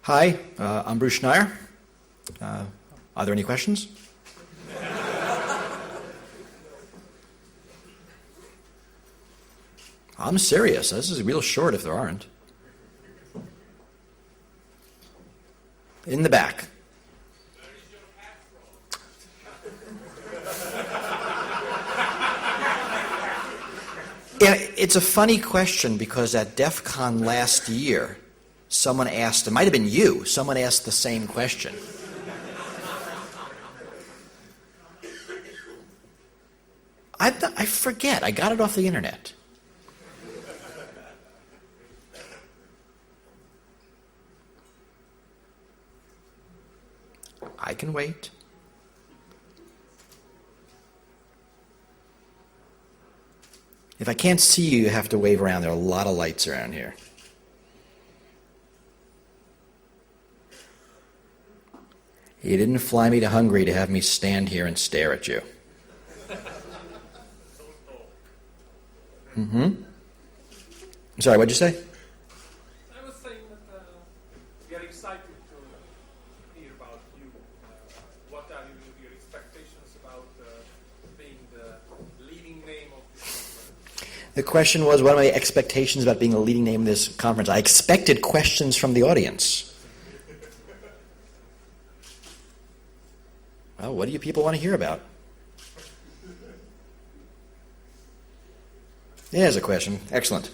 Hi, I'm Bruce Schneier. Are there any questions? I'm serious. This is real short if there aren't. In the back. Yeah, it's a funny question because at DEF CON last year, someone asked, it might have been you, someone asked the same question. I forget, I got it off the internet. I can wait. If I can't see you, you have to wave around. There are a lot of lights around here. You didn't fly me to Hungary to have me stand here and stare at you. Mm-hmm. I'm sorry, what'd you say? I was saying that we are excited to hear about you. What are your expectations about being the leading name of this conference? The question was, what are my expectations about being the leading name of this conference? I expected questions from the audience. Well, what do you people want to hear about? There's a question. Excellent.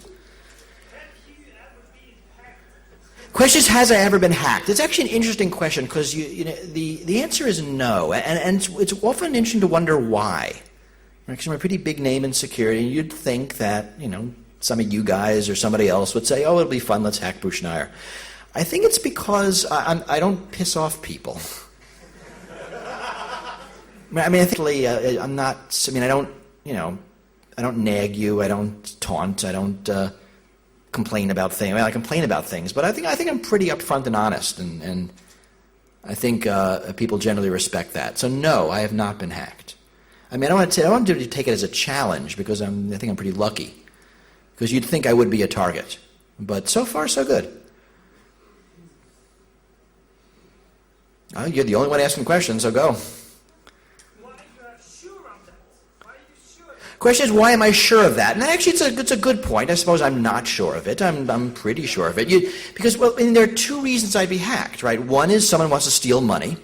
Question is, has I ever been hacked? It's actually an interesting question because the answer is no. And it's often interesting to wonder why. Because I'm a pretty big name in security, and you'd think that, some of you guys or somebody else would say, oh, it'll be fun, let's hack Bruce Schneier. I think it's because I don't piss off people. I don't nag you, I don't taunt, I don't complain about things. I complain about things, but I think I'm pretty upfront and honest, and I think people generally respect that. So no, I have not been hacked. I don't want to take it as a challenge because I think I'm pretty lucky. Because you'd think I would be a target, but so far so good. Oh, you're the only one asking questions, so go. Question is, why am I sure of that? And actually, it's a good point. I suppose I'm not sure of it. I'm pretty sure of it. Because there are two reasons I'd be hacked, right? One is someone wants to steal money,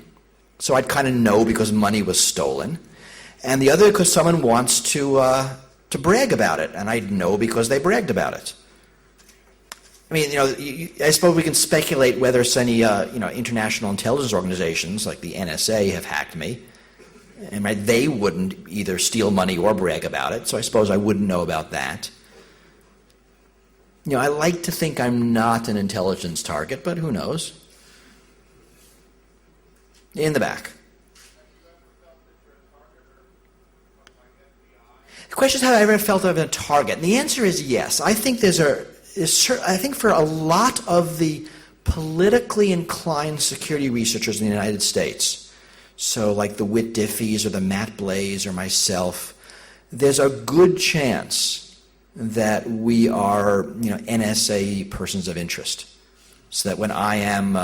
so I'd kind of know because money was stolen. And the other because someone wants to brag about it, and I'd know because they bragged about it. I suppose we can speculate whether any international intelligence organizations like the NSA have hacked me. And they wouldn't either steal money or brag about it, so I suppose I wouldn't know about that. I like to think I'm not an intelligence target, but who knows? In the back. The question is, have I ever felt I've been a target? And the answer is yes. I think I think for a lot of the politically inclined security researchers in the United States, so like the Whit Diffees or the Matt Blaze or myself, there's a good chance that we are, NSA persons of interest. So that when I am,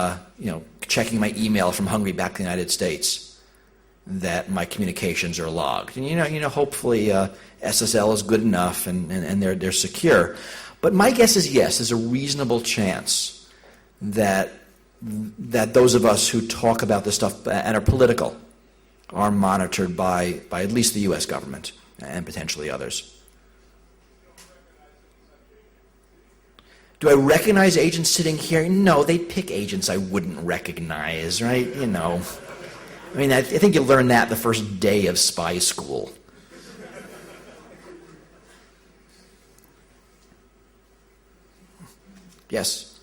checking my email from Hungary back to the United States, that my communications are logged. And hopefully SSL is good enough and they're secure. But my guess is yes, there's a reasonable chance that those of us who talk about this stuff and are political are monitored by at least the U.S. government and potentially others. Do I recognize agents sitting here? No, they'd pick agents I wouldn't recognize, right? I think you learn that the first day of spy school. Yes?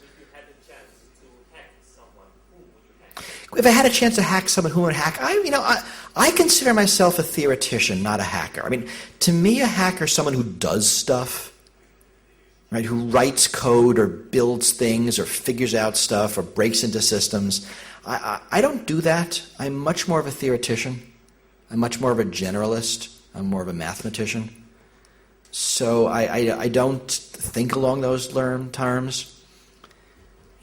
If I had a chance to hack someone, who would hack? I consider myself a theoretician, not a hacker. To me, a hacker is someone who does stuff, right? Who writes code or builds things or figures out stuff or breaks into systems. I don't do that. I'm much more of a theoretician. I'm much more of a generalist. I'm more of a mathematician. So I don't think along those terms.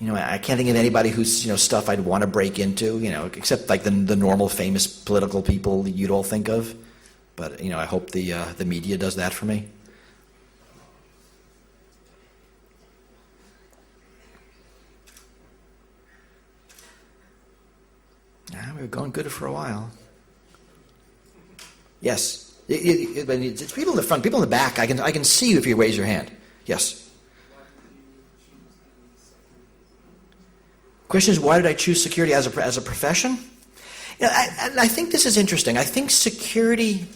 I can't think of anybody whose stuff I'd want to break into, except like the normal famous political people you'd all think of. But I hope the media does that for me. We were going good for a while. Yes, it's people in the front, people in the back. I can see you if you raise your hand. Yes. Question is, why did I choose security as a profession? I think this is interesting. I think security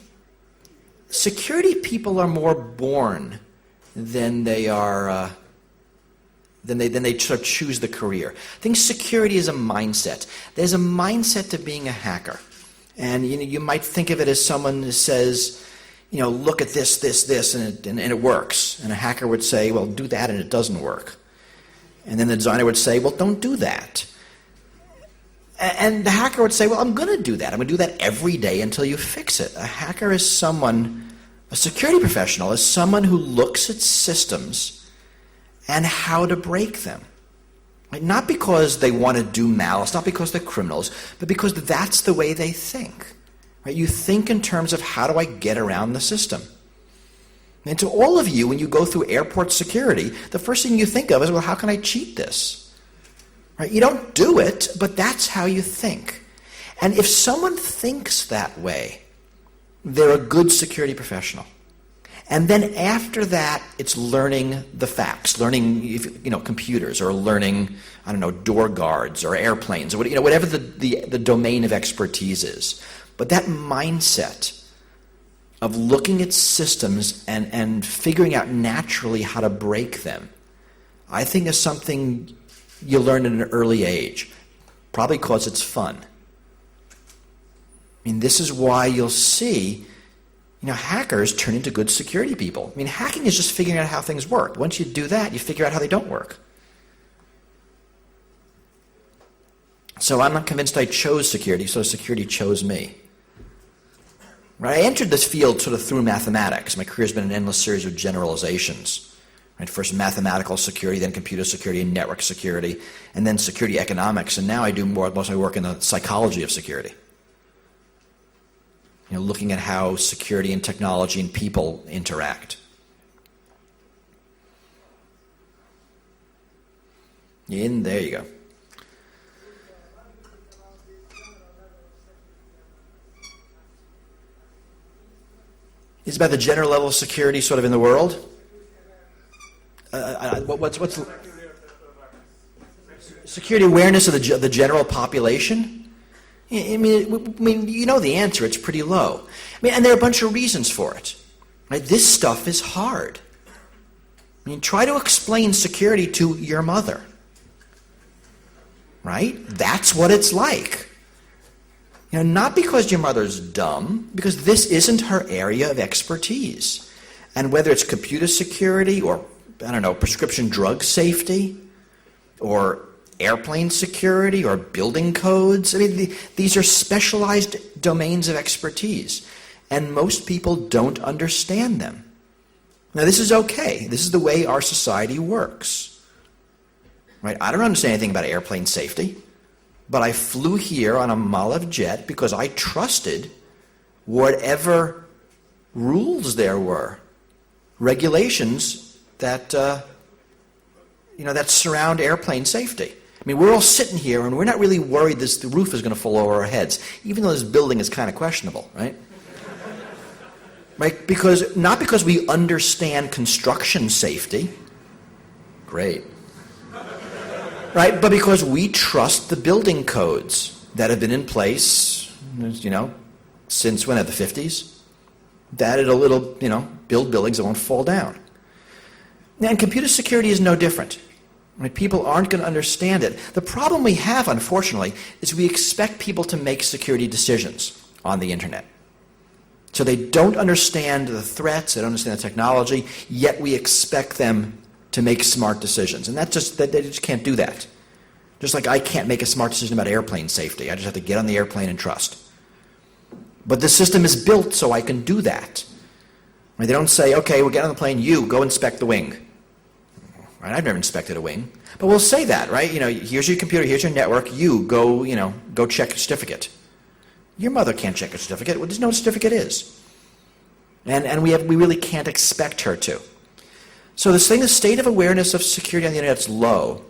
people are more born than they are than they sort of choose the career. I think security is a mindset. There's a mindset to being a hacker, and you might think of it as someone who says, look at this, and it works. And a hacker would say, well, do that, and it doesn't work. And then the designer would say, well, don't do that. And the hacker would say, well, I'm going to do that. I'm going to do that every day until you fix it. A hacker is a security professional is someone who looks at systems and how to break them. Right? Not because they want to do malice, not because they're criminals, but because that's the way they think. Right? You think in terms of, how do I get around the system? And to all of you, when you go through airport security, the first thing you think of is, well, how can I cheat this? Right? You don't do it, but that's how you think. And if someone thinks that way, they're a good security professional. And then after that, it's learning the facts, learning computers, or learning, door guards or airplanes, or whatever the domain of expertise is. But that mindset of looking at systems and figuring out naturally how to break them, I think is something you learn at an early age, probably because it's fun. This is why you'll see, hackers turn into good security people. Hacking is just figuring out how things work. Once you do that, you figure out how they don't work. So I'm not convinced I chose security, so security chose me. Right? I entered this field sort of through mathematics. My career's been an endless series of generalizations. Right? First mathematical security, then computer security and network security, and then security economics. And now I do most of my work in the psychology of security. Looking at how security and technology and people interact. There you go. It's about the general level of security sort of in the world. What's security awareness of the general population? I mean, you know the answer. It's pretty low. And there are a bunch of reasons for it. Right? This stuff is hard. Try to explain security to your mother. Right? That's what it's like. Not because your mother's dumb, because this isn't her area of expertise. And whether it's computer security or, prescription drug safety or airplane security or building codes, these are specialized domains of expertise. And most people don't understand them. Now, this is okay. This is the way our society works. Right? I don't understand anything about airplane safety. But I flew here on a Malev jet because I trusted whatever rules there were, regulations that that surround airplane safety. We're all sitting here and we're not really worried the roof is going to fall over our heads, even though this building is kind of questionable, right? Right? Not because we understand construction safety. Great. Right, but because we trust the building codes that have been in place, since when, at the 50s, that it'll, build buildings that won't fall down. And computer security is no different. Right? People aren't going to understand it. The problem we have, unfortunately, is we expect people to make security decisions on the internet. So they don't understand the threats, they don't understand the technology, yet we expect them to make smart decisions. And they just can't do that. Just like I can't make a smart decision about airplane safety. I just have to get on the airplane and trust. But the system is built so I can do that. They don't say, okay, we'll get on the plane, you go inspect the wing. right? I've never inspected a wing. But we'll say that, right? Here's your computer, here's your network, you go check your certificate. Your mother can't check a certificate. Well, there's no certificate is. And we really can't expect her to. So the state of awareness of security on the internet is low,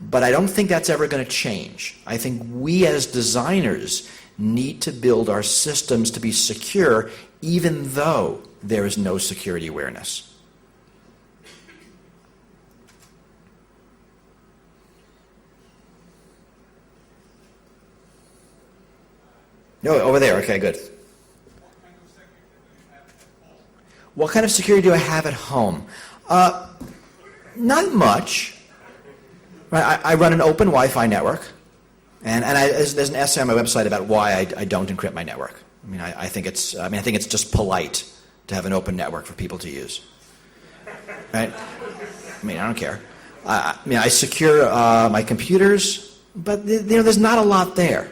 but I don't think that's ever going to change. I think we as designers need to build our systems to be secure even though there is no security awareness. No, over there. Okay, good. What kind of security do I have at home? Not much. I run an open Wi-Fi network, and there's an essay on my website about why I don't encrypt my network. I think it's just polite to have an open network for people to use. Right? I don't care. I secure my computers, but there's not a lot there.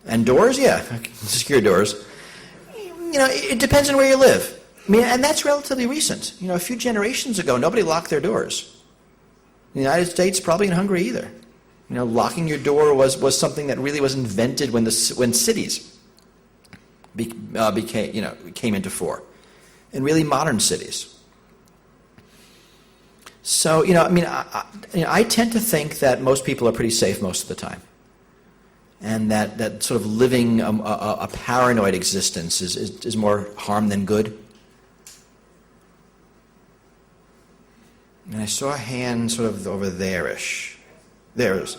And doors, yeah, secure doors. It depends on where you live. And that's relatively recent. A few generations ago, nobody locked their doors. In the United States, probably in Hungary either. Locking your door was something that really was invented when cities came into fore, in really modern cities. So, I tend to think that most people are pretty safe most of the time. And that sort of living a paranoid existence is more harm than good. And I saw a hand sort of over there-ish. There it is.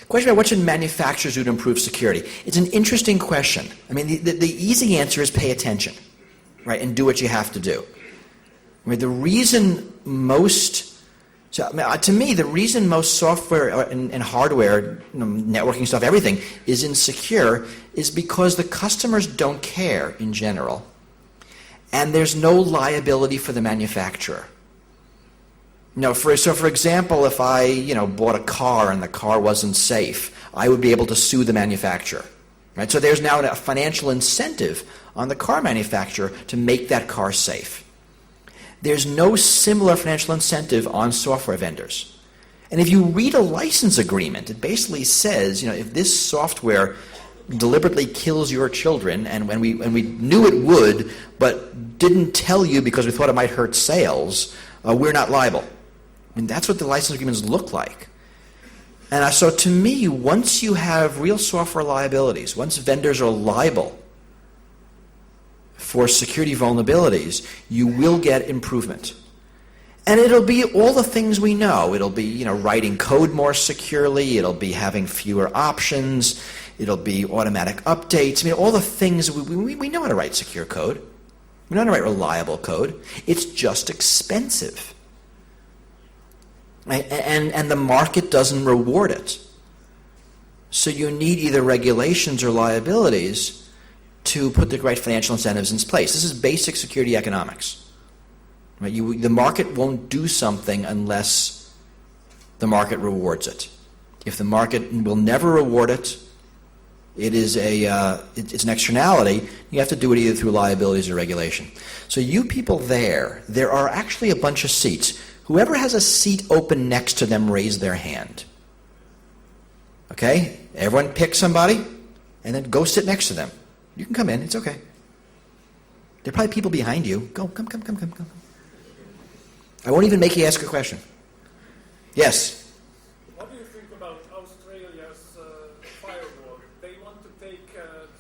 Question about what should manufacturers do to improve security? It's an interesting question. The easy answer is pay attention, right, and do what you have to do. The reason most... to me, the reason most software and hardware, networking stuff, everything, is insecure is because the customers don't care in general. And there's no liability for the manufacturer. For example, if I bought a car and the car wasn't safe, I would be able to sue the manufacturer. Right? So there's now a financial incentive on the car manufacturer to make that car safe. There's no similar financial incentive on software vendors. And if you read a license agreement, it basically says, if this software deliberately kills your children, and when we knew it would, but didn't tell you because we thought it might hurt sales, we're not liable. That's what the license agreements look like. And so to me, once you have real software liabilities, once vendors are liable for security vulnerabilities, you will get improvement. And it'll be all the things we know. It'll be, writing code more securely. It'll be having fewer options. It'll be automatic updates. All the things we know how to write secure code. We know how to write reliable code. It's just expensive. Right? And the market doesn't reward it. So you need either regulations or liabilities to put the right financial incentives in place. This is basic security economics. Right? The market won't do something unless the market rewards it. If the market will never reward it, it's an externality. You have to do it either through liabilities or regulation. So you people there are actually a bunch of seats. Whoever has a seat open next to them, raise their hand. Okay? Everyone pick somebody, and then go sit next to them. You can come in. It's okay. There are probably people behind you. Come. I won't even make you ask a question. Yes? What do you think about Australia's firewall? They want to take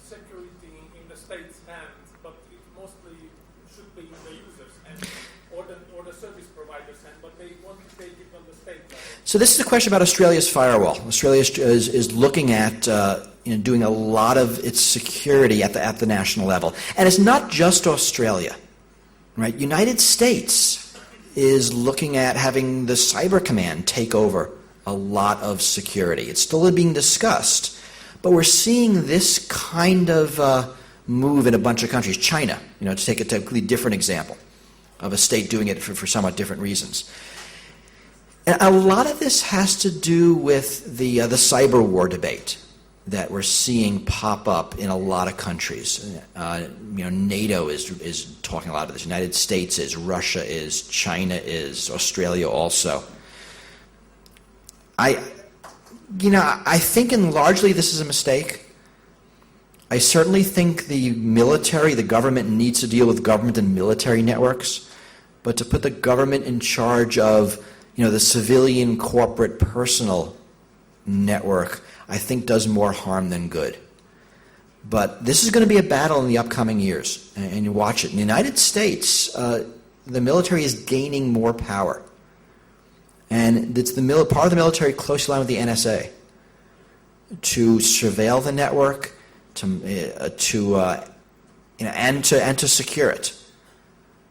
security in the state's hands, but it mostly should be in the user's hands or the service provider's hand, but they want to take it on the state level. So this is a question about Australia's firewall. Australia is looking at doing a lot of its security at the national level. And it's not just Australia. Right? United States is looking at having the Cyber Command take over a lot of security. It's still being discussed, but we're seeing this kind of move in a bunch of countries. China, to take a completely different example of a state doing it for somewhat different reasons. And a lot of this has to do with the cyber war debate. that we're seeing pop up in a lot of countries. NATO is talking a lot of this. United States is, Russia is, China is, Australia also. I think largely this is a mistake. I certainly think the military, the government needs to deal with government and military networks, but to put the government in charge of, the civilian, corporate, personal network, I think does more harm than good. But this is going to be a battle in the upcoming years, and you watch it. In the United States, the military is gaining more power. And it's part of the military closely aligned with the NSA to surveil the network, and to secure it.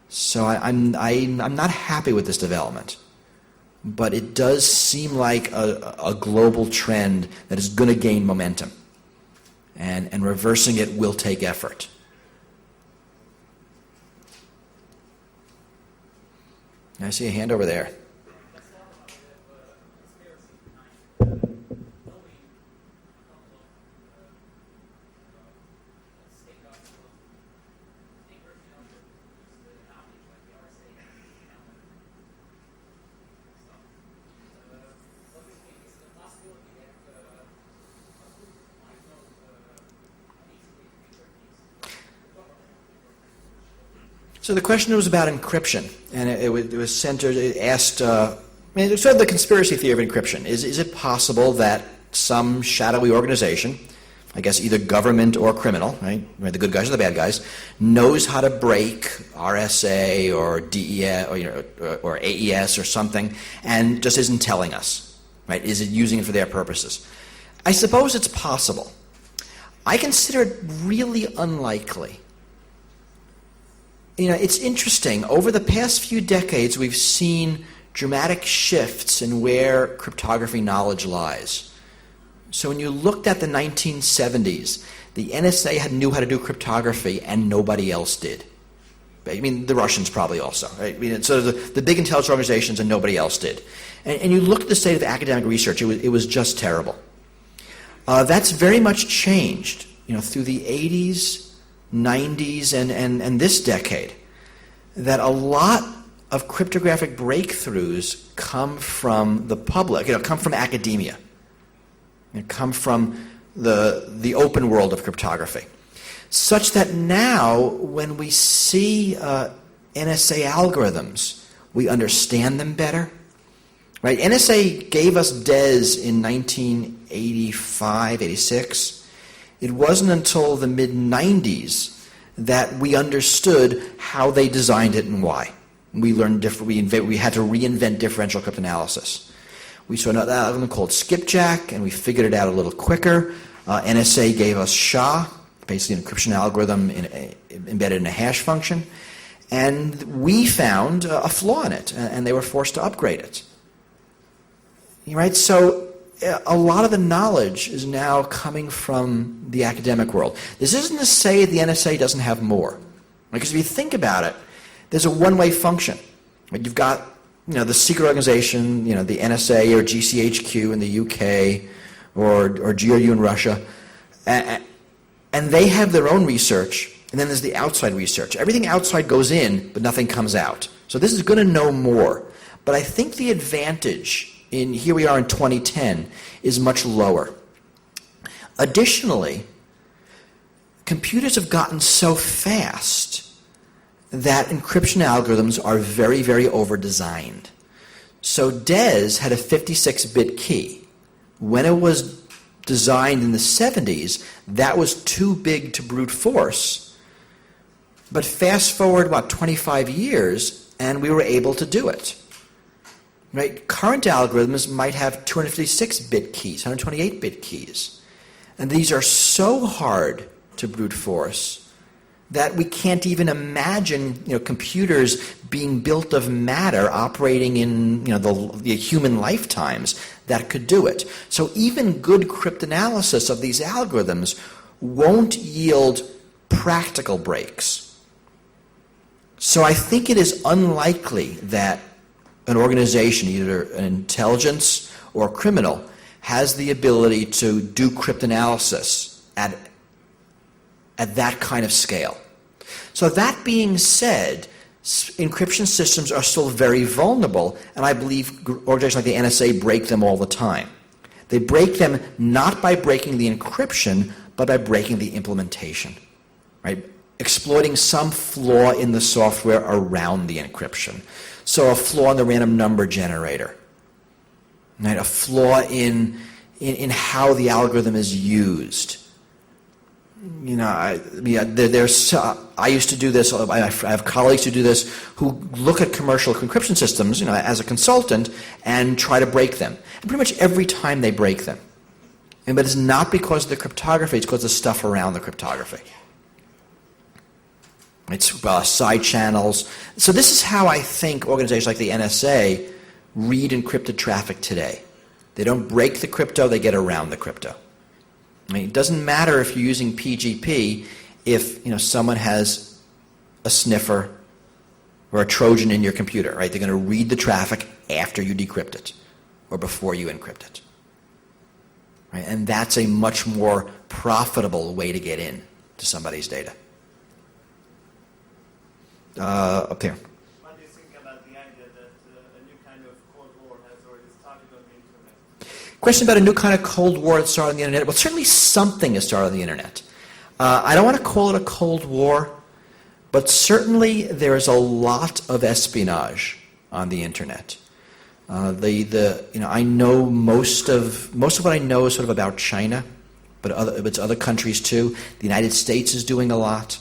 So I'm not happy with this development, but it does seem like a global trend that is going to gain momentum, and reversing it will take effort. I see a hand over there. So the question was about encryption, and it was centered. It asked, it's sort of the conspiracy theory of encryption. Is it possible that some shadowy organization, I guess either government or criminal, right, the good guys or the bad guys, knows how to break RSA or DES or AES or something, and just isn't telling us, right? Is it using it for their purposes? I suppose it's possible. I consider it really unlikely. It's interesting. Over the past few decades, we've seen dramatic shifts in where cryptography knowledge lies. So when you looked at the 1970s, the NSA knew how to do cryptography, and nobody else did. The Russians probably also. Right? So the big intelligence organizations, and nobody else did. And you looked at the state of academic research, it was just terrible. That's very much changed, through the 80s, 90s, and this decade, that a lot of cryptographic breakthroughs come from the public, come from academia, come from the open world of cryptography, such that now when we see NSA algorithms, we understand them better. Right? NSA gave us DES in 1985, 86. It wasn't until the mid-90s that we understood how they designed it and why. We learned we had to reinvent differential cryptanalysis. We saw another algorithm called skipjack, and we figured it out a little quicker. NSA gave us SHA, basically an encryption algorithm embedded in a hash function, and we found a flaw in it, and they were forced to upgrade it. Right? So a lot of the knowledge is now coming from the academic world. This isn't to say the NSA doesn't have more. Because if you think about it, there's a one-way function. You've got the secret organization, the NSA or GCHQ in the UK or GRU in Russia, and they have their own research, and then there's the outside research. Everything outside goes in, but nothing comes out. So this is going to know more. But I think the advantage here we are in 2010, is much lower. Additionally, computers have gotten so fast that encryption algorithms are very, very over-designed. So DES had a 56-bit key. When it was designed in the 70s, that was too big to brute force. But fast forward about 25 years, and we were able to do it. Right? Current algorithms might have 256-bit keys, 128-bit keys. And these are so hard to brute force that we can't even imagine computers being built of matter operating in the human lifetimes that could do it. So even good cryptanalysis of these algorithms won't yield practical breaks. So I think it is unlikely that an organization, either an intelligence or criminal, has the ability to do cryptanalysis at that kind of scale. So that being said, encryption systems are still very vulnerable, and I believe organizations like the NSA break them all the time. They break them not by breaking the encryption, but by breaking the implementation, right? Exploiting some flaw in the software around the encryption. So a flaw in the random number generator, right? A flaw in how the algorithm is used. You know, I used to do this. I have colleagues who do this, who look at commercial encryption systems, you know, as a consultant, and try to break them. And pretty much every time they break them. But it's not because of the cryptography; it's because of the stuff around the cryptography. It's side channels. So this is how I think organizations like the NSA read encrypted traffic today. They don't break the crypto; they get around the crypto. I mean, it doesn't matter if you're using PGP if, you know, someone has a sniffer or a Trojan in your computer, right? They're going to read the traffic after you decrypt it or before you encrypt it. Right? And that's a much more profitable way to get in to somebody's data. Up here. What do you think about the idea that a new kind of Cold War has already started on the internet? Question about a new kind of Cold War that started on the internet. Well, certainly something has started on the internet. I don't want to call it a Cold War, but certainly there is a lot of espionage on the internet. I know most of what I know is sort of about China, but it's other countries too. The United States is doing a lot.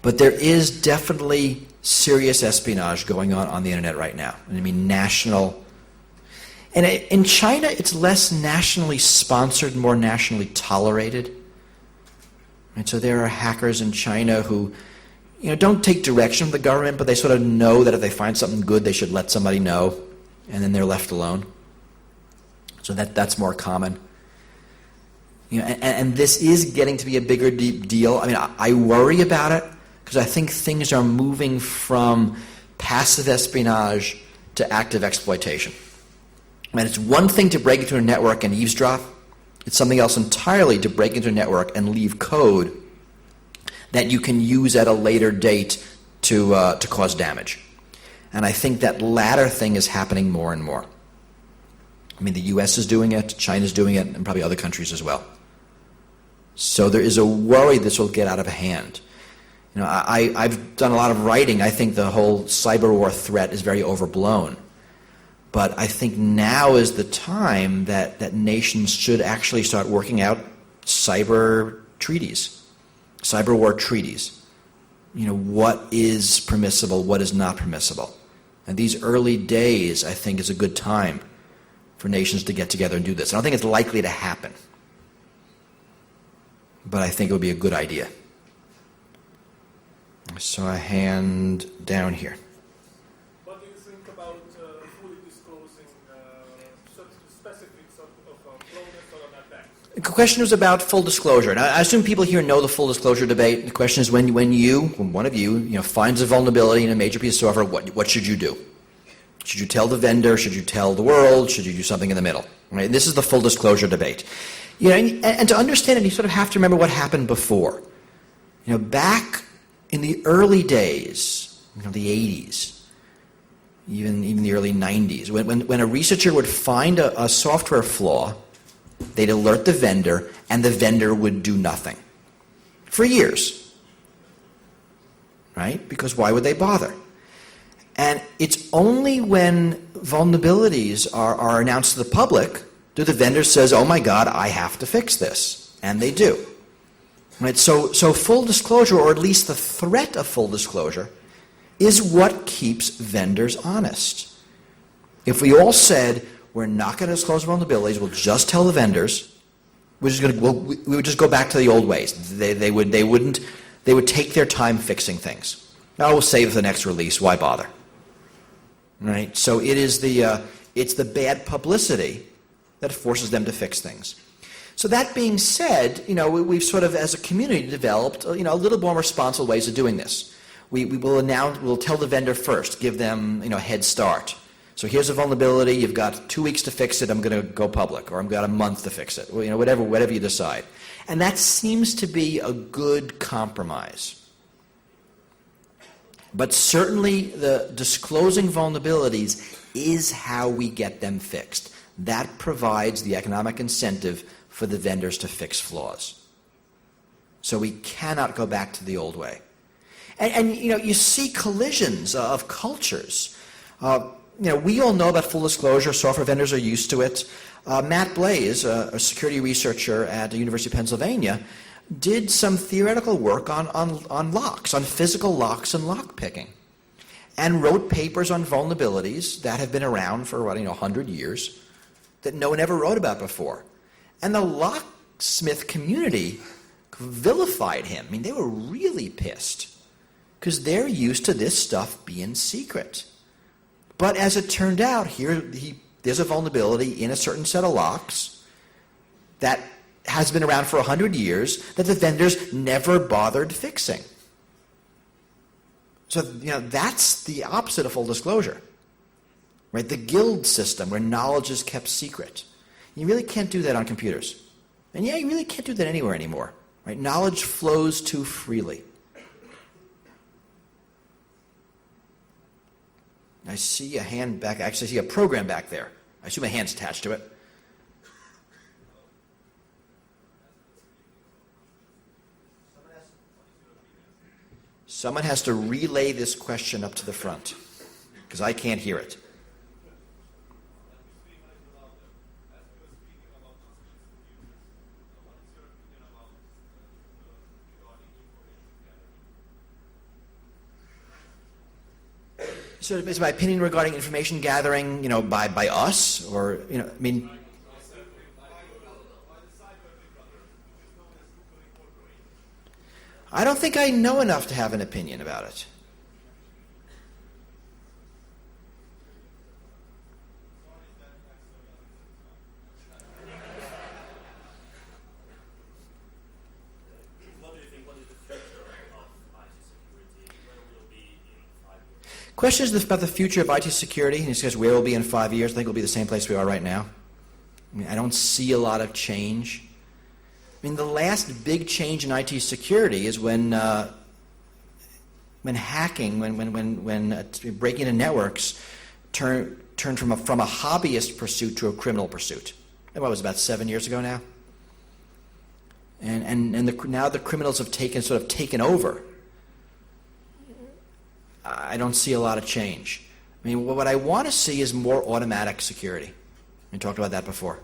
But there is definitely serious espionage going on the internet right now. I mean, national. And in China, it's less nationally sponsored, more nationally tolerated. And so there are hackers in China who, you know, don't take direction from the government, but they sort of know that if they find something good, they should let somebody know, and then they're left alone. So that's more common. You know, and this is getting to be a bigger deal. I mean, I worry about it because I think things are moving from passive espionage to active exploitation. And it's one thing to break into a network and eavesdrop. It's something else entirely to break into a network and leave code that you can use at a later date to cause damage. And I think that latter thing is happening more and more. I mean, the U.S. is doing it, China's doing it, and probably other countries as well. So there is a worry this will get out of hand. You know, I've done a lot of writing. I think the whole cyber war threat is very overblown. But I think now is the time that nations should actually start working out cyber treaties, cyber war treaties. You know, what is permissible, what is not permissible. And these early days, I think, is a good time for nations to get together and do this. I don't think it's likely to happen. But I think it would be a good idea. I saw a hand down here. What do you think about fully disclosing specifics of cloners or an attack? The question was about full disclosure. Now, I assume people here know the full disclosure debate. The question is when one of you finds a vulnerability in a major piece of software, what should you do? Should you tell the vendor? Should you tell the world? Should you do something in the middle? Right? And this is the full disclosure debate. You know, and to understand it, you sort of have to remember what happened before. You know, back in the early days, you know, the 80s, even the early 90s, when a researcher would find a software flaw, they'd alert the vendor, and the vendor would do nothing for years, right? Because why would they bother? And it's only when vulnerabilities are announced to the public do the vendor says, oh my God, I have to fix this. And they do. Right? So full disclosure, or at least the threat of full disclosure, is what keeps vendors honest. If we all said, we're not going to disclose vulnerabilities, we'll just tell the vendors, we would just go back to the old ways. They would take their time fixing things. Now we'll save the next release, why bother? Right? So it's the bad publicity that forces them to fix things. So that being said, you know, we've sort of, as a community, developed, you know, a little more responsible ways of doing this. We'll tell the vendor first, give them, you know, a head start. So here's a vulnerability. You've got 2 weeks to fix it. I'm going to go public, or I've got a month to fix it. Well, whatever you decide. And that seems to be a good compromise. But certainly the disclosing vulnerabilities is how we get them fixed. That provides the economic incentive for the vendors to fix flaws. So we cannot go back to the old way. And you see collisions of cultures. We all know about full disclosure. Software vendors are used to it. Matt Blaze, a security researcher at the University of Pennsylvania, did some theoretical work on locks, on physical locks and lock picking, and wrote papers on vulnerabilities that have been around for 100 years that no one ever wrote about before. And the locksmith community vilified him. I mean, they were really pissed because they're used to this stuff being secret. But as it turned out, there's a vulnerability in a certain set of locks that has been around for 100 years that the vendors never bothered fixing. So, that's the opposite of full disclosure, right? The guild system where knowledge is kept secret. You really can't do that on computers. And you really can't do that anywhere anymore, right? Knowledge flows too freely. I see a hand back. Actually, I see a program back there. I assume a hand's attached to it. Someone has to relay this question up to the front, because I can't hear it. So is my opinion regarding information gathering, by us, or, I don't think I know enough to have an opinion about it. What do you think? What is the future of IT security? Where will it be in 5 years? Question is about the future of IT security. And he says, where will it be in 5 years? I think we'll be the same place we are right now. I don't see a lot of change. The last big change in IT security is when hacking, when breaking into networks turned from a hobbyist pursuit to a criminal pursuit. And what was it, about 7 years ago now? And now the criminals have taken over. I don't see a lot of change. What I want to see is more automatic security. We talked about that before.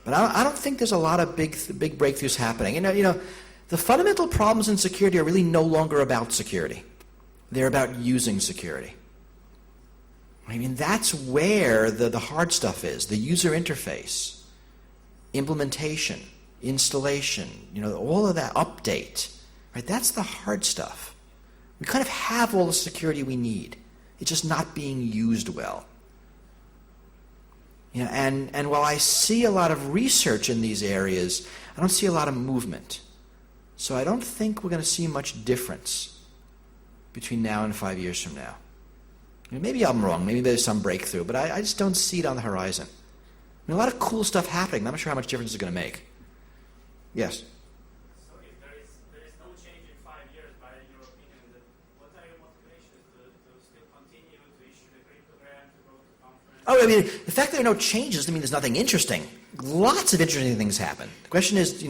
But I don't think there's a lot of big breakthroughs happening. The fundamental problems in security are really no longer about security. They're about using security. That's where the hard stuff is, the user interface, implementation, installation, all of that, update. Right? That's the hard stuff. We kind of have all the security we need. It's just not being used well. And while I see a lot of research in these areas, I don't see a lot of movement. So I don't think we're going to see much difference between now and 5 years from now. Maybe I'm wrong. Maybe there's some breakthrough, but I just don't see it on the horizon. A lot of cool stuff happening. I'm not sure how much difference it's going to make. Yes? So if there is no change in 5 years, by your opinion, what are your motivations to still continue to issue the cryptogram, to go to conference? The fact that there are no changes doesn't mean there's nothing interesting. Lots of interesting things happen. The question is,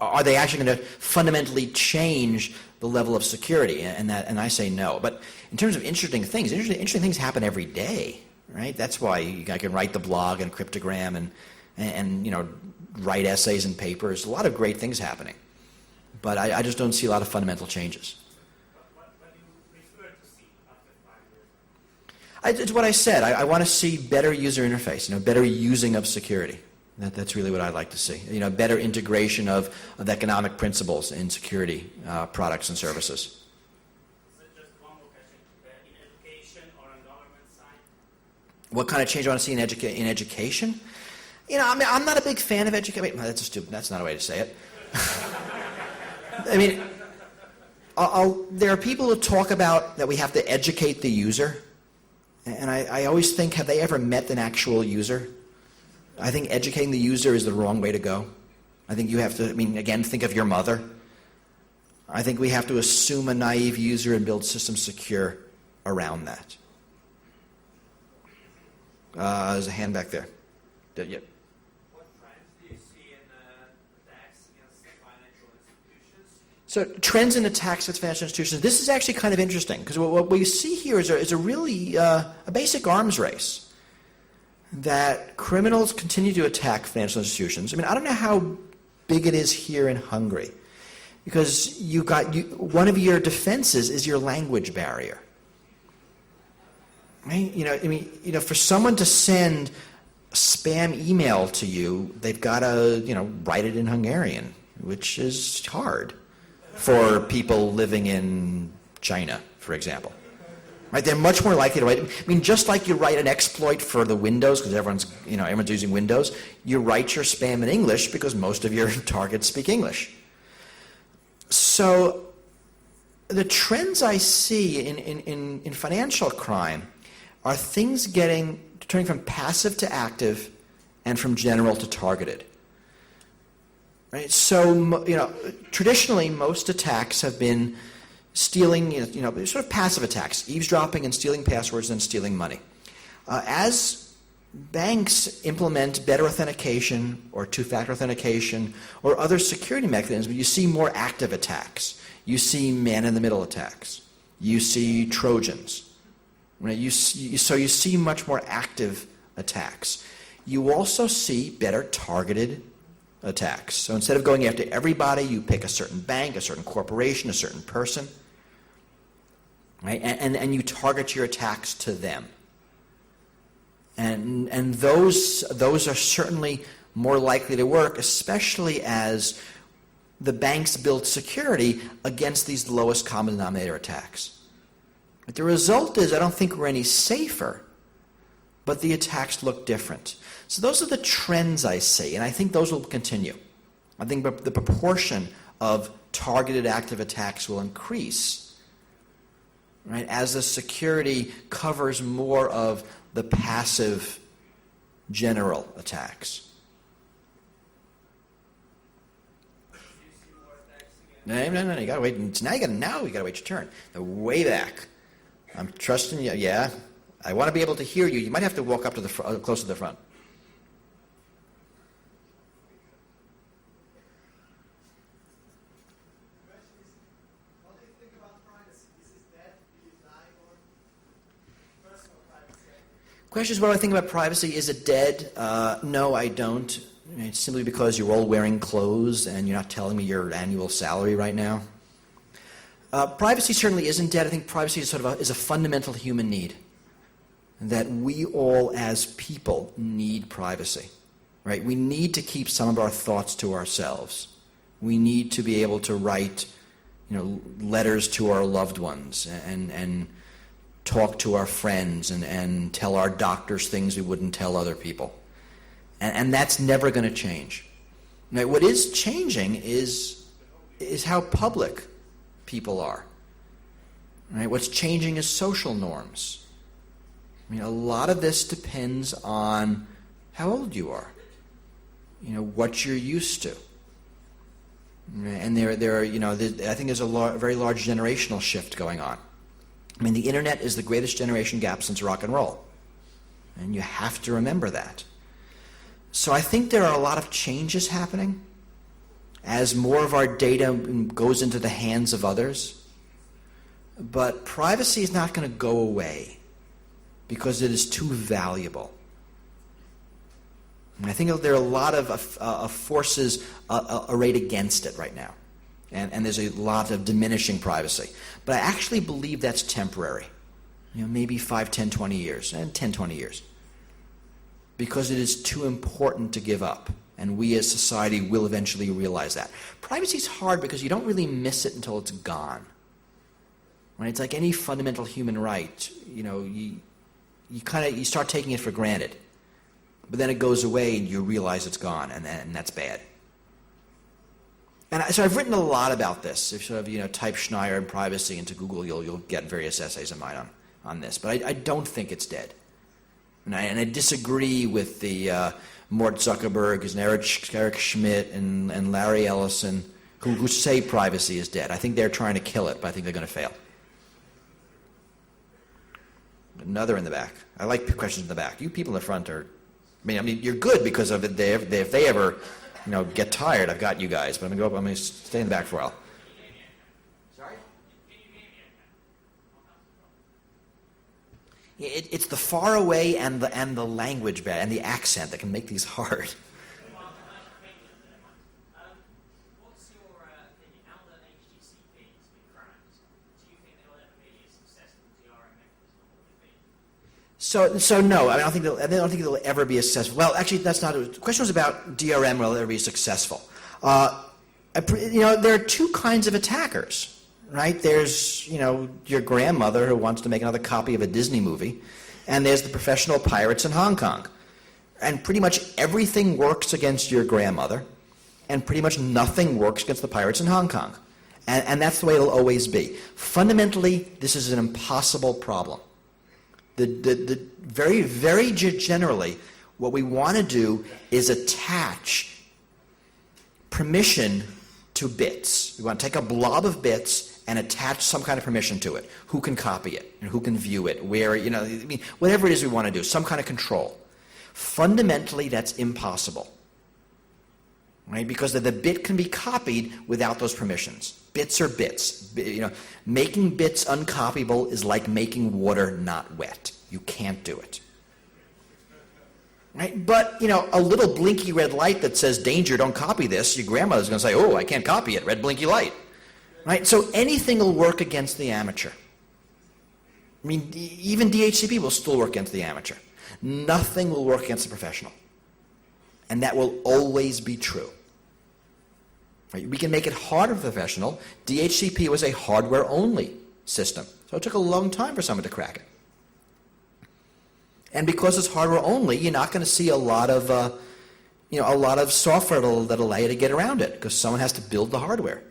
are they actually going to fundamentally change the level of security? And I say no. But in terms of interesting things happen every day, right? That's why I can write the blog and cryptogram and write essays and papers. A lot of great things happening. But I just don't see a lot of fundamental changes. What do you prefer to see after 5 years? It's what I said. I want to see better user interface, better using of security. That's really what I'd like to see. Better integration of economic principles in security products and services. So just one more question. In education or on government side? What kind of change do I want to see in education? I'm not a big fan of education. Wait, that's not a way to say it. there are people who talk about that we have to educate the user. And I always think, have they ever met an actual user? I think educating the user is the wrong way to go. I think you have to, again, think of your mother. I think we have to assume a naive user and build systems secure around that. There's a hand back there. Yep. What trends do you see in attacks against financial institutions? So trends in attacks against financial institutions. This is actually kind of interesting because what we see here is a really a basic arms race. That criminals continue to attack financial institutions. I don't know how big it is here in Hungary, because one of your defenses is your language barrier. Right? For someone to send a spam email to you, they've got to, write it in Hungarian, which is hard for people living in China, for example. Right? They're much more likely to write. Just like you write an exploit for the Windows, because everyone's using Windows, you write your spam in English because most of your targets speak English. So the trends I see in financial crime are things turning from passive to active and from general to targeted. Right? So, traditionally most attacks have been stealing, sort of passive attacks, eavesdropping and stealing passwords and stealing money. As banks implement better authentication or two-factor authentication or other security mechanisms, you see more active attacks. You see man-in-the-middle attacks. You see Trojans. Right? So you see much more active attacks. You also see better targeted attacks. So instead of going after everybody, you pick a certain bank, a certain corporation, a certain person, right? And you target your attacks to them. And those are certainly more likely to work, especially as the banks build security against these lowest common denominator attacks. But the result is, I don't think we're any safer, but the attacks look different. So those are the trends I see, and I think those will continue. I think the proportion of targeted active attacks will increase, right, as the security covers more of the passive general attacks. No, you gotta wait. Now you gotta wait your turn. Now, way back. I'm trusting you. Yeah, I want to be able to hear you. You might have to walk up to close to the front. Question is, what do I think about privacy? Is it dead? No, I don't. It's simply because you're all wearing clothes and you're not telling me your annual salary right now. Privacy certainly isn't dead. I think privacy is is a fundamental human need. That we all as people need privacy. Right? We need to keep some of our thoughts to ourselves. We need to be able to write, letters to our loved ones and talk to our friends and tell our doctors things we wouldn't tell other people. And that's never going to change. Now, what is changing is how public people are. Right? What's changing is social norms. A lot of this depends on how old you are, what you're used to. And there are, I think there's a very large generational shift going on. The internet is the greatest generation gap since rock and roll. And you have to remember that. So I think there are a lot of changes happening as more of our data goes into the hands of others. But privacy is not going to go away because it is too valuable. And I think there are a lot of forces arrayed against it right now. And there's a lot of diminishing privacy. But I actually believe that's temporary. Maybe 5, 10, 20 years. And 10, 20 years. Because it is too important to give up. And we as society will eventually realize that. Privacy is hard because you don't really miss it until it's gone. Right? It's like any fundamental human right. You start taking it for granted. But then it goes away and you realize it's gone. And that's bad. And so I've written a lot about this. If you type Schneier and privacy into Google, you'll get various essays of mine on this, but I don't think it's dead. And I disagree with the Mort Zuckerberg and Eric Schmidt and Larry Ellison who say privacy is dead. I think they're trying to kill it, but I think they're going to fail. Another in the back. I like questions in the back. You people in the front are, I mean, you're good because of it. If they ever, get tired, I've got you guys. But I'm going to stay in the back for a while. Sorry? It's the far away and the language and the accent that can make these hard. What's your opinion? Now that HTTP has been cracked, do you think there will ever be a successful DRM mechanism? So no, I don't think it'll ever be successful. Well, actually, that's not. The question was about DRM will ever be successful. There are two kinds of attackers. Right? There's, your grandmother who wants to make another copy of a Disney movie, and there's the professional pirates in Hong Kong. And pretty much everything works against your grandmother, and pretty much nothing works against the pirates in Hong Kong. And that's the way it'll always be. Fundamentally, this is an impossible problem. The very, very generally, what we want to do is attach permission to bits. We want to take a blob of bits and attach some kind of permission to it. Who can copy it and who can view it, where, whatever it is we want to do, some kind of control. Fundamentally, that's impossible, right? Because the bit can be copied without those permissions. Bits are bits. Making bits uncopyable is like making water not wet. You can't do it. Right? But, a little blinky red light that says, danger, don't copy this, your grandmother's going to say, oh, I can't copy it, red blinky light. Right? So anything will work against the amateur. I mean, even DHCP will still work against the amateur. Nothing will work against the professional. And that will always be true. Right? We can make it harder for the professional. DHCP was a hardware-only system. So it took a long time for someone to crack it. And because it's hardware only, you're not going to see a lot of software that'll allow you to get around it because someone has to build the hardware.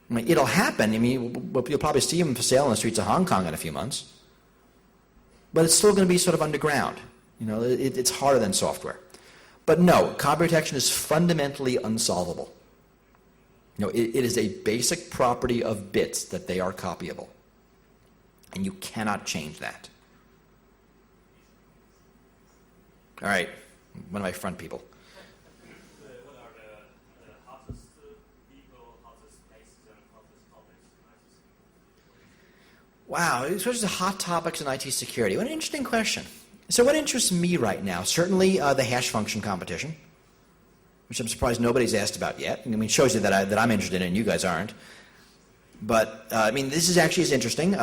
I mean, it'll happen. I mean, you'll probably see them for sale on the streets of Hong Kong in a few months. But it's still going to be sort of underground. It's harder than software. But no, copy protection is fundamentally unsolvable. It is a basic property of bits that they are copyable. And you cannot change that. All right, one of my front people. What are the hottest people, hottest places, and hottest topics in IT security? Wow, especially the hot topics in IT security. What an interesting question. So what interests me right now? Certainly the hash function competition, which I'm surprised nobody's asked about yet. I mean, it shows you that I'm interested in it and you guys aren't. But, this is actually interesting.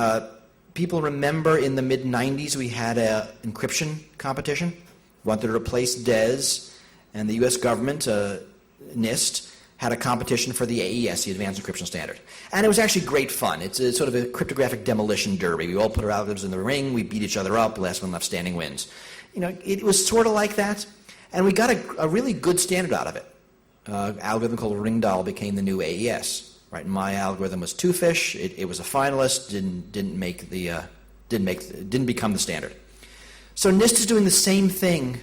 People remember in the mid-'90s we had an encryption competition. Wanted to replace DES, and the U.S. government, NIST, had a competition for the AES, the Advanced Encryption Standard. And it was actually great fun. It's sort of a cryptographic demolition derby. We all put our algorithms in the ring, we beat each other up, last one left standing wins. It was sort of like that, and we got a really good standard out of it. Algorithm called Ringdoll became the new AES. Right? My algorithm was Twofish. It was a finalist, didn't become the standard. So NIST is doing the same thing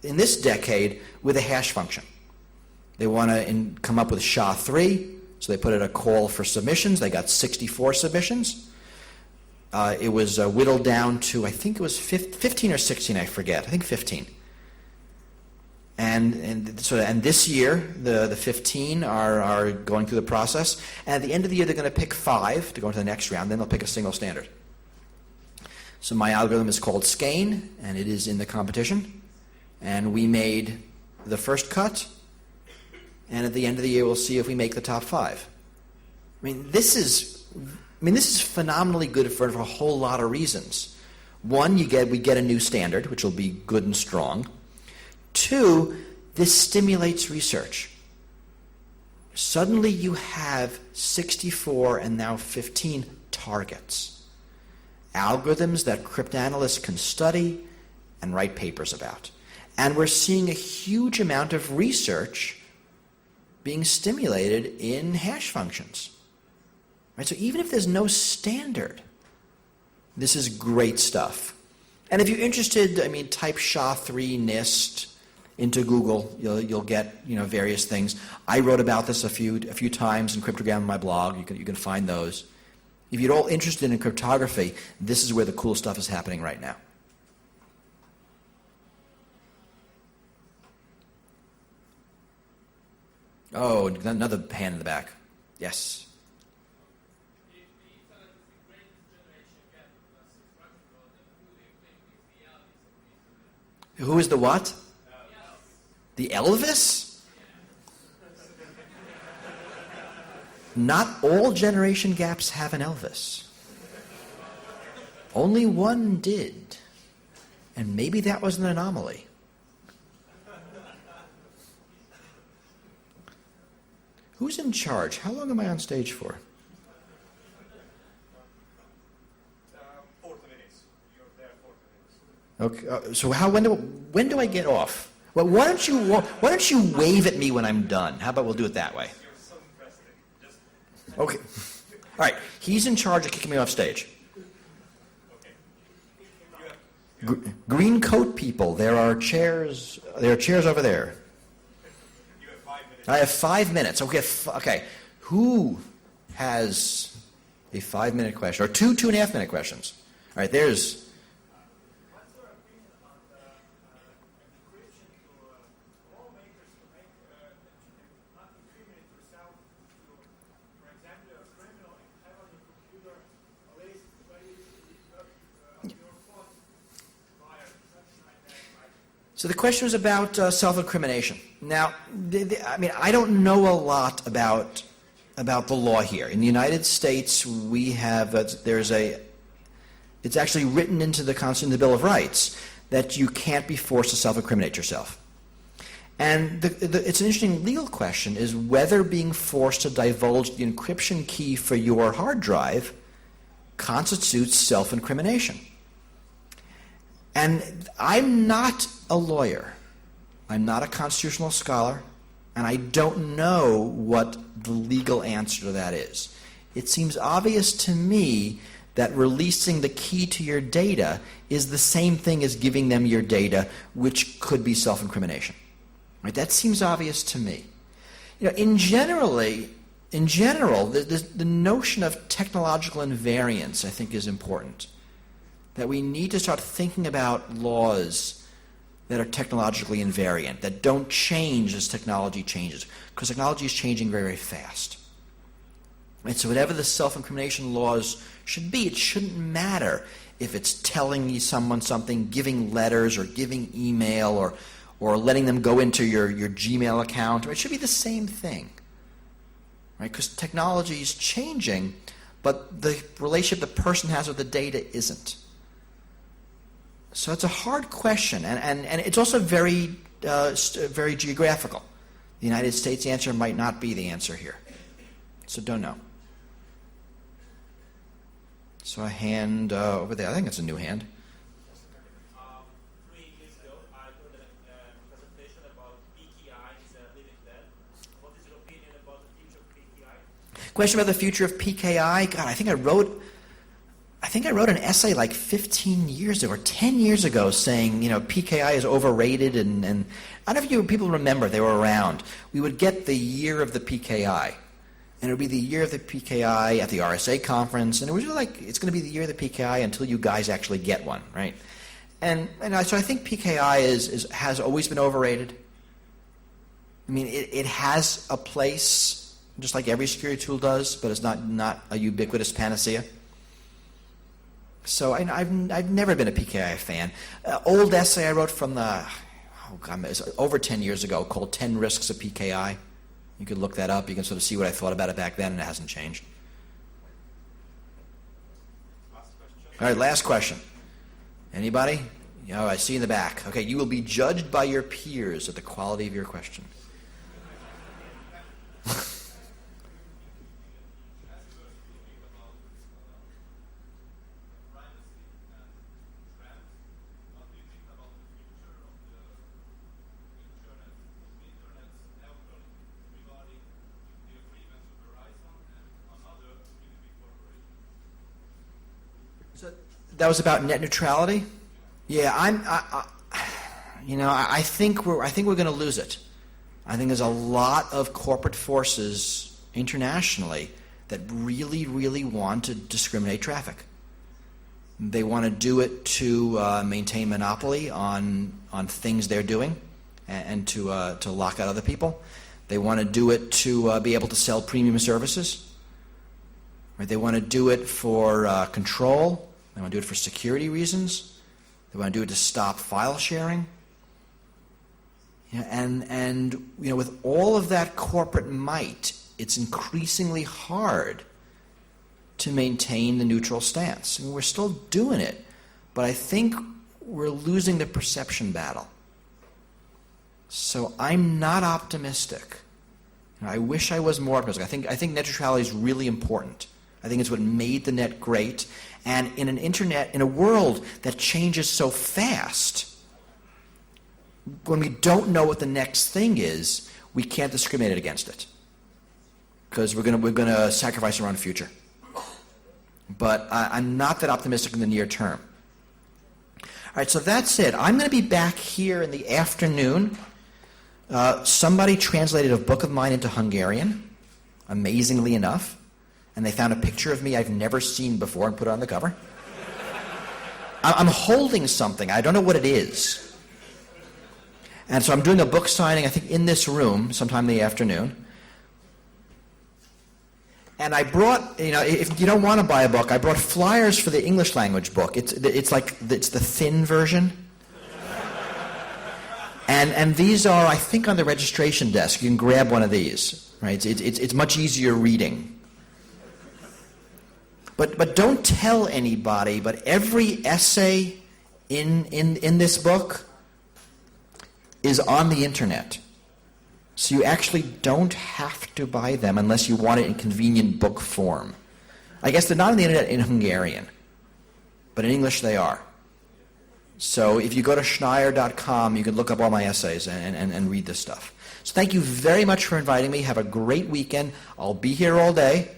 in this decade with a hash function. They want to come up with SHA-3, so they put in a call for submissions. They got 64 submissions. It was whittled down to, I think it was 15 or 16, I forget. I think 15. And this year, the 15 are going through the process. And at the end of the year, they're going to pick 5 to go into the next round. Then they'll pick a single standard. So my algorithm is called Skein, and it is in the competition. And we made the first cut, and at the end of the year, we'll see if we make the top 5. This is phenomenally good for a whole lot of reasons. One, we get a new standard, which will be good and strong. 2, this stimulates research. Suddenly you have 64 and now 15 targets. Algorithms that cryptanalysts can study and write papers about. And we're seeing a huge amount of research being stimulated in hash functions. Right? So even if there's no standard, This is great stuff. And if you're interested, I mean, type SHA-3 NIST into Google. You'll get various things. I wrote about this a few times in Cryptogram on my blog. You can find those. If you're all interested in cryptography, this is where the cool stuff is happening right now. Oh, another hand in the back. Yes. Who is the what? The Elvis? Not all generation gaps have an Elvis. Only one did. And maybe that was an anomaly. Who's in charge? How long am I on stage for? 40 minutes. You're there 40 minutes. Okay. So when do I get off? Well, why don't you wave at me when I'm done? How about we'll do it that way? You're so interesting. Just Okay. All right. He's in charge of kicking me off stage. okay. Green coat people. There are chairs. There are chairs over there. You have 5 minutes. I have 5 minutes. Okay. Who has a 5-minute question or 2.5-minute questions? All right. There's. What's your opinion on the encryption to lawmakers to make not incriminate yourself to, for example, a criminal and have on your computer a list where you your phone via something like that, right? So the question was about self-incrimination. Now, I mean, I don't know a lot about the law here. In the United States, we have it's actually written into the Constitution, the Bill of Rights, that you can't be forced to self-incriminate yourself. And it's an interesting legal question, is whether being forced to divulge the encryption key for your hard drive constitutes self-incrimination. And I'm not a lawyer. I'm not a constitutional scholar, and I don't know what the legal answer to that is. It seems obvious to me that releasing the key to your data is the same thing as giving them your data, which could be self-incrimination. Right? That seems obvious to me. In general, the notion of technological invariance, I think, is important. That we need to start thinking about laws that are technologically invariant, that don't change as technology changes, because technology is changing very, very fast. And so whatever the self-incrimination laws should be, it shouldn't matter if it's telling someone something, giving letters, or giving email, or letting them go into your Gmail account. It should be the same thing, right? Because technology is changing, but the relationship the person has with the data isn't. So it's a hard question, and it's also very geographical. The United States answer might not be the answer here. So don't know. So a hand over there. I think it's a new hand. 3 years ago, I heard a presentation about PKI is living dead. What is your opinion about the future of PKI? Question about the future of PKI. God, I think I wrote an essay like 15 years ago or 10 years ago saying, PKI is overrated, and I don't know if people remember, they were around. We would get the year of the PKI. And it would be the year of the PKI at the RSA conference, and it was like, it's going to be the year of the PKI until you guys actually get one, right? So I think PKI has always been overrated. I mean, it has a place, just like every security tool does, but it's not a ubiquitous panacea. So I've never been a PKI fan. Old essay I wrote from it was over 10 years ago, called 10 Risks of PKI. You could look that up. You can sort of see what I thought about it back then, and it hasn't changed. All right, last question. Anybody? I see in the back. Okay, you will be judged by your peers at the quality of your question. That was about net neutrality? Yeah, I think we're going to lose it. I think there's a lot of corporate forces internationally that really, really want to discriminate traffic. They want to do it to maintain monopoly on things they're doing and to lock out other people. They want to do it to be able to sell premium services. Right? They want to do it for control. They want to do it for security reasons. They want to do it to stop file sharing. And with all of that corporate might, it's increasingly hard to maintain the neutral stance. I mean, we're still doing it, but I think we're losing the perception battle. So I'm not optimistic. I wish I was more optimistic. I think net neutrality is really important. I think it's what made the net great. And in a world that changes so fast, when we don't know what the next thing is, we can't discriminate against it because we're going to sacrifice our own future. But I'm not that optimistic in the near term. All right, so that's it. I'm going to be back here in the afternoon. Somebody translated a book of mine into Hungarian, amazingly enough, and they found a picture of me I've never seen before and put it on the cover. I'm holding something. I don't know what it is. And so I'm doing a book signing, I think, in this room sometime in the afternoon. And I brought, if you don't want to buy a book, I brought flyers for the English language book. It's the thin version. And these are, I think, on the registration desk. You can grab one of these. Right? It's much easier reading. But don't tell anybody. But every essay in this book is on the internet. So you actually don't have to buy them unless you want it in convenient book form. I guess they're not on the internet in Hungarian, but in English they are. So if you go to Schneier.com, you can look up all my essays and read this stuff. So thank you very much for inviting me. Have a great weekend. I'll be here all day.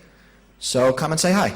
So come and say hi.